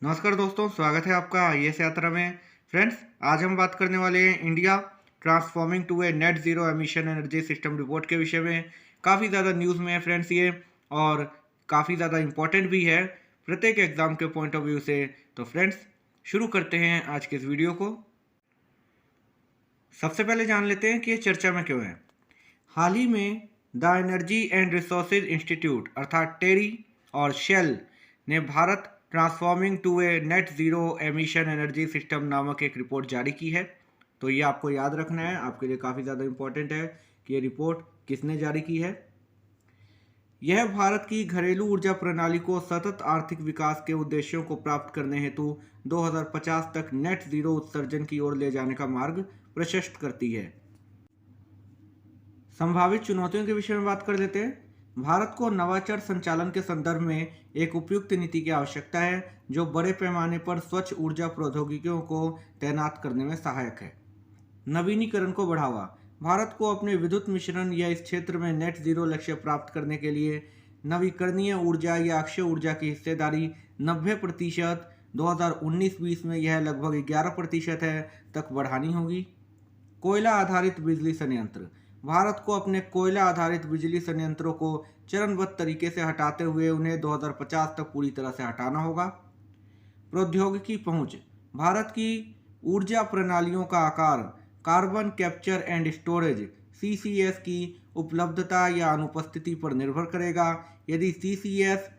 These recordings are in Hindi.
नमस्कार दोस्तों, स्वागत है आपका आईएएस यात्रा में। फ्रेंड्स, आज हम बात करने वाले हैं India transforming to a net zero emission energy system report के विषय में। काफ़ी ज़्यादा न्यूज़ में है फ्रेंड्स ये, और काफ़ी ज़्यादा इम्पोर्टेंट भी है प्रत्येक एग्जाम के पॉइंट ऑफ व्यू से। तो फ्रेंड्स, शुरू करते हैं आज के इस वीडियो को। सबसे पहले जान लेते हैं कि ये चर्चा में क्यों है। हाल ही में the energy and resources institute अर्थात टेरी और शेल ने Bharat transforming to a net zero emission energy system नामक एक रिपोर्ट जारी की है। तो ये आपको याद रखना है, आपके लिए काफ़ी ज़्यादा इम्पोर्टेंट है कि ये रिपोर्ट किसने जारी की है। यह भारत की घरेलू ऊर्जा प्रणाली को सतत आर्थिक विकास के उद्देश्यों को प्राप्त करने हेतु 2050 तक नेट ज़ीरो उत्सर्जन की ओर ले जाने का मार्ग प्रशस्त करती है। संभावित चुनौतियों के विषय में बात कर लेते हैं। भारत को नवाचार संचालन के संदर्भ में एक उपयुक्त नीति की आवश्यकता है जो बड़े पैमाने पर स्वच्छ ऊर्जा प्रौद्योगिकियों को तैनात करने में सहायक है। नवीनीकरण को बढ़ावा। भारत को अपने विद्युत मिश्रण या इस क्षेत्र में नेट जीरो लक्ष्य प्राप्त करने के लिए नवीकरणीय ऊर्जा या अक्षय ऊर्जा की हिस्सेदारी 90%, 2019-20 में यह लगभग 11% है, तक बढ़ानी होगी। कोयला आधारित बिजली संयंत्र। भारत को अपने कोयला आधारित बिजली संयंत्रों को चरणबद्ध तरीके से हटाते हुए उन्हें 2050 तक पूरी तरह से हटाना होगा। प्रौद्योगिकी पहुंच। भारत की ऊर्जा प्रणालियों का आकार carbon capture and storage CCS की उपलब्धता या अनुपस्थिति पर निर्भर करेगा, यदि सीसीएस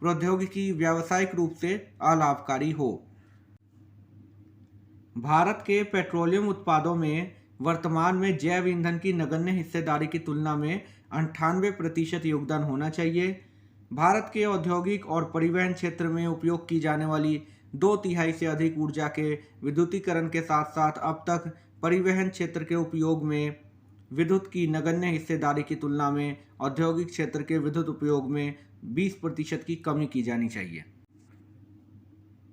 प्रौद्योगिकी व्यावसायिक रूप से अलाभकारी हो। भारत के पेट्रोलियम उत्पादों में वर्तमान में जैव ईंधन की नगण्य हिस्सेदारी की तुलना में 98% योगदान होना चाहिए। भारत के औद्योगिक और परिवहन क्षेत्र में उपयोग की जाने वाली 2/3 से अधिक ऊर्जा के विद्युतीकरण के साथ साथ अब तक परिवहन क्षेत्र के उपयोग में विद्युत की नगण्य हिस्सेदारी की तुलना में औद्योगिक क्षेत्र के विद्युत उपयोग में 20% की कमी की जानी चाहिए।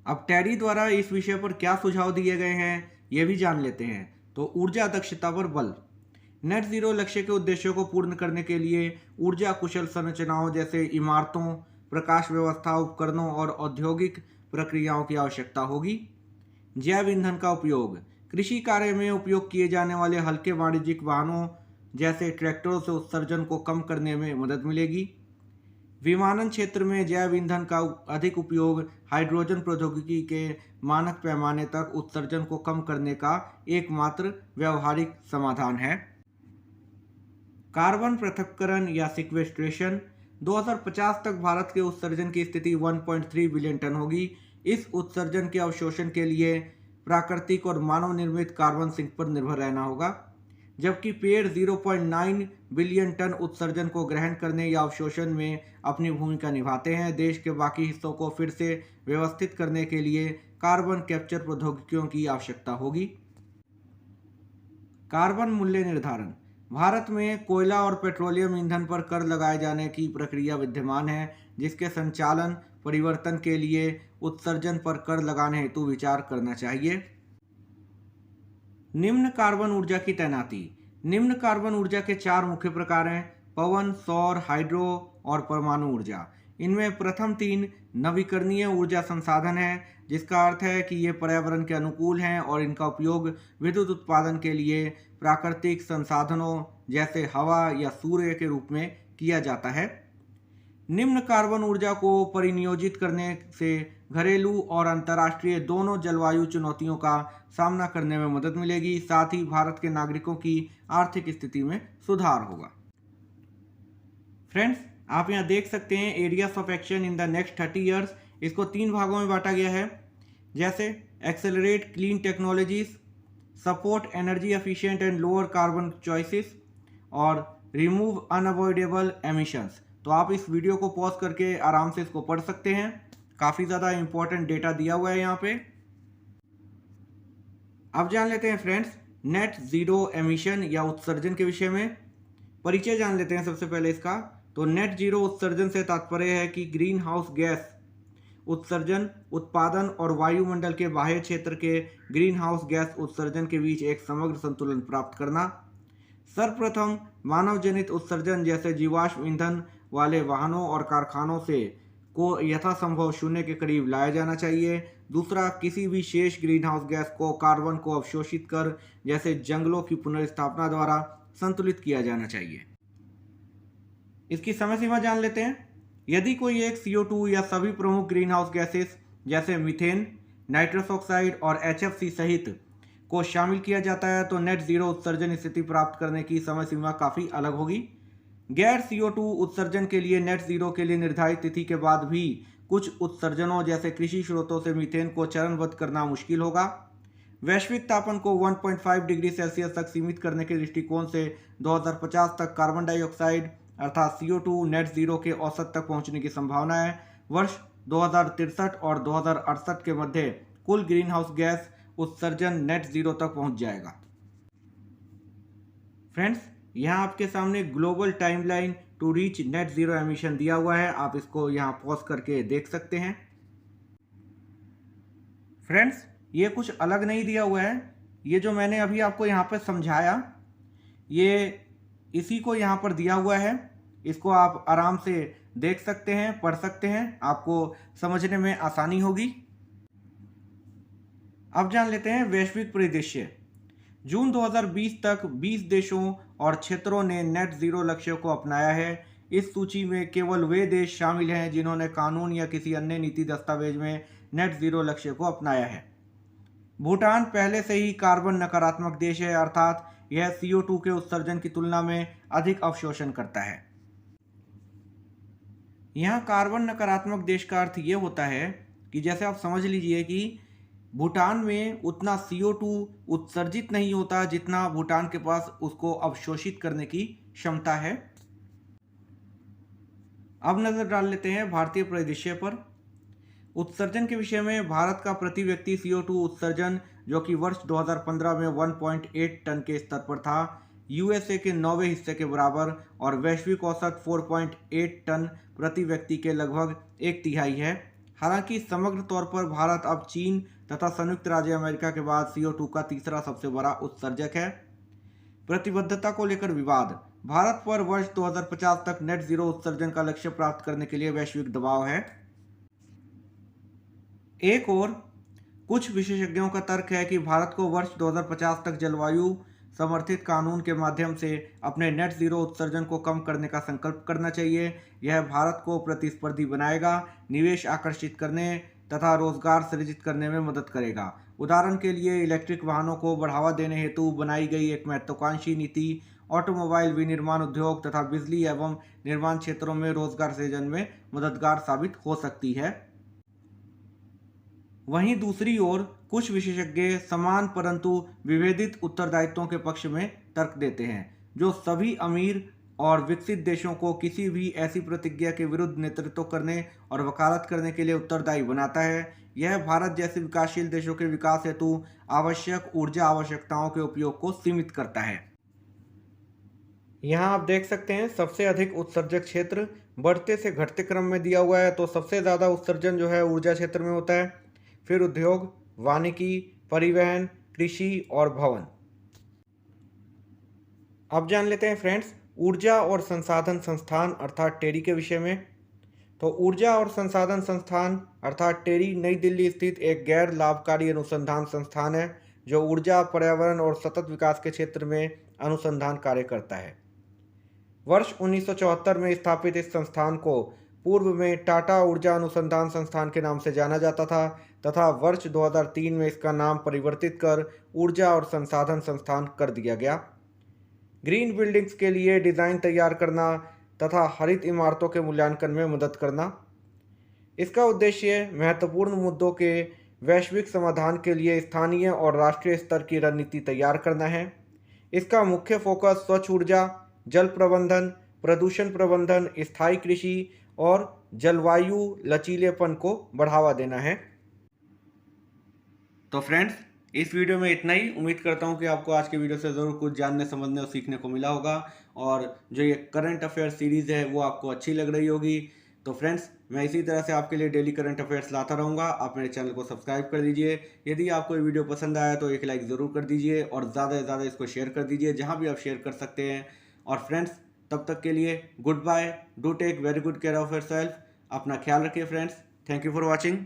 अब टेरी द्वारा इस विषय पर क्या सुझाव दिए गए हैं, ये भी जान लेते हैं। तो ऊर्जा दक्षता पर बल। नेट जीरो लक्ष्य के उद्देश्यों को पूर्ण करने के लिए ऊर्जा कुशल संरचनाओं जैसे इमारतों, प्रकाश व्यवस्था, उपकरणों और औद्योगिक प्रक्रियाओं की आवश्यकता होगी। जैव ईंधन का उपयोग। कृषि कार्य में उपयोग किए जाने वाले हल्के वाणिज्यिक वाहनों जैसे ट्रैक्टरों से उत्सर्जन को कम करने में मदद मिलेगी। विमानन क्षेत्र में जैव ईंधन का अधिक उपयोग हाइड्रोजन प्रौद्योगिकी के मानक पैमाने तक उत्सर्जन को कम करने का एकमात्र व्यावहारिक समाधान है। कार्बन पृथक्करण या सिक्वेस्ट्रेशन। 2050 तक भारत के उत्सर्जन की स्थिति 1.3 बिलियन टन होगी। इस उत्सर्जन के अवशोषण के लिए प्राकृतिक और मानव निर्मित कार्बन सिंक पर निर्भर रहना होगा, जबकि पेड़ 0.9 बिलियन टन उत्सर्जन को ग्रहण करने या अवशोषण में अपनी भूमिका निभाते हैं। देश के बाकी हिस्सों को फिर से व्यवस्थित करने के लिए कार्बन कैप्चर प्रौद्योगिकियों की आवश्यकता होगी। कार्बन मूल्य निर्धारण। भारत में कोयला और पेट्रोलियम ईंधन पर कर लगाए जाने की प्रक्रिया विद्यमान है, जिसके संचालन परिवर्तन के लिए उत्सर्जन पर कर लगाने हेतु विचार करना चाहिए। निम्न कार्बन ऊर्जा की तैनाती। निम्न कार्बन ऊर्जा के 4 मुख्य प्रकार हैं: पवन, सौर, हाइड्रो और परमाणु ऊर्जा। इनमें प्रथम 3 नवीकरणीय ऊर्जा संसाधन हैं, जिसका अर्थ है कि ये पर्यावरण के अनुकूल हैं और इनका उपयोग विद्युत उत्पादन के लिए प्राकृतिक संसाधनों जैसे हवा या सूर्य के रूप में किया जाता है। निम्न कार्बन ऊर्जा को परिनियोजित करने से घरेलू और अंतर्राष्ट्रीय दोनों जलवायु चुनौतियों का सामना करने में मदद मिलेगी, साथ ही भारत के नागरिकों की आर्थिक स्थिति में सुधार होगा। फ्रेंड्स, आप यहाँ देख सकते हैं areas of action in the next 30 years. इसको 3 भागों में बांटा गया है, जैसे accelerate clean technologies, support energy efficient and lower carbon choices और रिमूव अनअवॉइडेबल एमिशंस। तो आप इस वीडियो को पॉज करके आराम से इसको पढ़ सकते हैं, काफ़ी ज़्यादा इंपॉर्टेंट डेटा दिया हुआ है यहाँ पे। अब जान लेते हैं फ्रेंड्स नेट ज़ीरो एमिशन या उत्सर्जन के विषय में। परिचय जान लेते हैं सबसे पहले इसका। तो नेट जीरो उत्सर्जन से तात्पर्य है कि ग्रीन हाउस गैस उत्सर्जन, उत्पादन और वायुमंडल के बाह्य क्षेत्र के ग्रीन हाउस गैस उत्सर्जन के बीच एक समग्र संतुलन प्राप्त करना। सर्वप्रथम मानव जनित उत्सर्जन जैसे जीवाश्म ईंधन वाले वाहनों और कारखानों से को यथासंभव शून्य के करीब लाया जाना चाहिए। दूसरा, किसी भी शेष ग्रीन हाउस गैस को कार्बन को अवशोषित कर जैसे जंगलों की पुनर्स्थापना द्वारा संतुलित किया जाना चाहिए। इसकी समय सीमा जान लेते हैं। यदि कोई एक CO2 या सभी प्रमुख ग्रीन हाउस गैसेस जैसे मीथेन, नाइट्रस ऑक्साइड और HFC सहित को शामिल किया जाता है तो नेट जीरो उत्सर्जन स्थिति प्राप्त करने की समय सीमा काफ़ी अलग होगी। गैर CO2 उत्सर्जन के लिए नेट जीरो के लिए निर्धारित तिथि के बाद भी कुछ उत्सर्जनों जैसे कृषि स्रोतों से मीथेन को चरणबद्ध करना मुश्किल होगा। वैश्विक तापन को 1.5 डिग्री सेल्सियस तक सीमित करने के दृष्टिकोण से 2050 तक कार्बन डाइऑक्साइड अर्थात CO2 नेट जीरो के औसत तक पहुंचने की संभावना है। वर्ष 2063 और 2068 के मध्य कुल ग्रीन हाउस गैस उत्सर्जन नेट जीरो तक पहुंच जाएगा। फ्रेंड्स, यहाँ आपके सामने global timeline to reach net zero emission दिया हुआ है, आप इसको यहाँ पॉज करके देख सकते हैं। फ्रेंड्स, ये कुछ अलग नहीं दिया हुआ है, ये जो मैंने अभी आपको यहाँ पे समझाया ये इसी को यहाँ पर दिया हुआ है। इसको आप आराम से देख सकते हैं, पढ़ सकते हैं, आपको समझने में आसानी होगी। अब जान लेते हैं वैश्विक परिदृश्य। जून 2020 तक 20 देशों और क्षेत्रों ने नेट जीरो लक्ष्य को अपनाया है। इस सूची में केवल वे देश शामिल हैं जिन्होंने कानून या किसी अन्य नीति दस्तावेज में नेट जीरो लक्ष्य को अपनाया है। भूटान पहले से ही कार्बन नकारात्मक देश है, अर्थात यह CO2 के उत्सर्जन की तुलना में अधिक अवशोषण करता है। यहाँ कार्बन नकारात्मक देश का अर्थ ये होता है कि जैसे आप समझ लीजिए कि भूटान में उतना CO2 उत्सर्जित नहीं होता जितना भूटान के पास उसको अवशोषित करने की क्षमता है। अब नजर डाल लेते हैं भारतीय परिदृश्य पर। उत्सर्जन के विषय में भारत का प्रति व्यक्ति CO2 उत्सर्जन जो कि वर्ष 2015 में 1.8 टन के स्तर पर था, USA के 9वें हिस्से के बराबर और वैश्विक औसत 4.8 टन प्रति व्यक्ति के लगभग 1/3 है। हालांकि समग्र तौर पर भारत अब चीन तथा संयुक्त राज्य अमेरिका के बाद CO2 का तीसरा सबसे बड़ा उत्सर्जक है। प्रतिबद्धता को लेकर विवाद। भारत पर वर्ष 2050 तक नेट जीरो उत्सर्जन का लक्ष्य प्राप्त करने के लिए वैश्विक दबाव है। एक और कुछ विशेषज्ञों का तर्क है कि भारत को वर्ष 2050 तक जलवायु समर्थित कानून के माध्यम से अपने नेट जीरो उत्सर्जन को कम करने का संकल्प करना चाहिए। यह भारत को प्रतिस्पर्धी बनाएगा, निवेश आकर्षित करने तथा रोजगार सृजित करने में मदद करेगा। उदाहरण के लिए इलेक्ट्रिक वाहनों को बढ़ावा देने हेतु बनाई गई एक महत्वाकांक्षी नीति ऑटोमोबाइल विनिर्माण उद्योग तथा बिजली एवं निर्माण क्षेत्रों में रोजगार सृजन में मददगार साबित हो सकती है। वहीं दूसरी ओर कुछ विशेषज्ञ समान परंतु विभेदित उत्तरदायित्वों के पक्ष में तर्क देते हैं, जो सभी अमीर और विकसित देशों को किसी भी ऐसी प्रतिज्ञा के विरुद्ध नेतृत्व करने और वकालत करने के लिए उत्तरदायी बनाता है। यह भारत जैसे विकासशील देशों के विकास हेतु आवश्यक ऊर्जा आवश्यकताओं के उपयोग को सीमित करता है। यहाँ आप देख सकते हैं सबसे अधिक उत्सर्जक क्षेत्र बढ़ते से घटते क्रम में दिया हुआ है। तो सबसे ज़्यादा उत्सर्जन जो है ऊर्जा क्षेत्र में होता है, फिर उद्योग, वानिकी, परिवहन, कृषि और भवन। अब जान लेते हैं फ्रेंड्स ऊर्जा और संसाधन संस्थान अर्थात टेरी के विषय में। तो ऊर्जा और संसाधन संस्थान अर्थात टेरी नई दिल्ली स्थित एक गैर लाभकारी अनुसंधान संस्थान है जो ऊर्जा, पर्यावरण और सतत विकास के क्षेत्र में अनुसंधान कार्य करता है। वर्ष 1974 में स्थापित इस संस्थान को पूर्व में टाटा ऊर्जा अनुसंधान संस्थान के नाम से जाना जाता था तथा वर्ष 2003 में इसका नाम परिवर्तित कर ऊर्जा और संसाधन संस्थान कर दिया गया। ग्रीन बिल्डिंग्स के लिए डिज़ाइन तैयार करना तथा हरित इमारतों के मूल्यांकन में मदद करना। इसका उद्देश्य महत्वपूर्ण मुद्दों के वैश्विक समाधान के लिए स्थानीय और राष्ट्रीय स्तर की रणनीति तैयार करना है। इसका मुख्य फोकस स्वच्छ ऊर्जा, जल प्रबंधन, प्रदूषण प्रबंधन, स्थायी कृषि और जलवायु लचीलेपन को बढ़ावा देना है। तो फ्रेंड्स इस वीडियो में इतना ही। उम्मीद करता हूँ कि आपको आज के वीडियो से ज़रूर कुछ जानने, समझने और सीखने को मिला होगा और जो ये करंट अफेयर सीरीज़ है वो आपको अच्छी लग रही होगी। तो फ्रेंड्स मैं इसी तरह से आपके लिए डेली करंट अफेयर्स लाता रहूँगा। आप मेरे चैनल को सब्सक्राइब कर दीजिए। यदि आपको ये वीडियो पसंद आया तो एक लाइक ज़रूर कर दीजिए और ज़्यादा से ज़्यादा इसको शेयर कर दीजिए जहाँ भी आप शेयर कर सकते हैं। और फ्रेंड्स तब तक के लिए good bye, do take very good care of yourself. अपना ख्याल रखिए friends. Thank you for watching.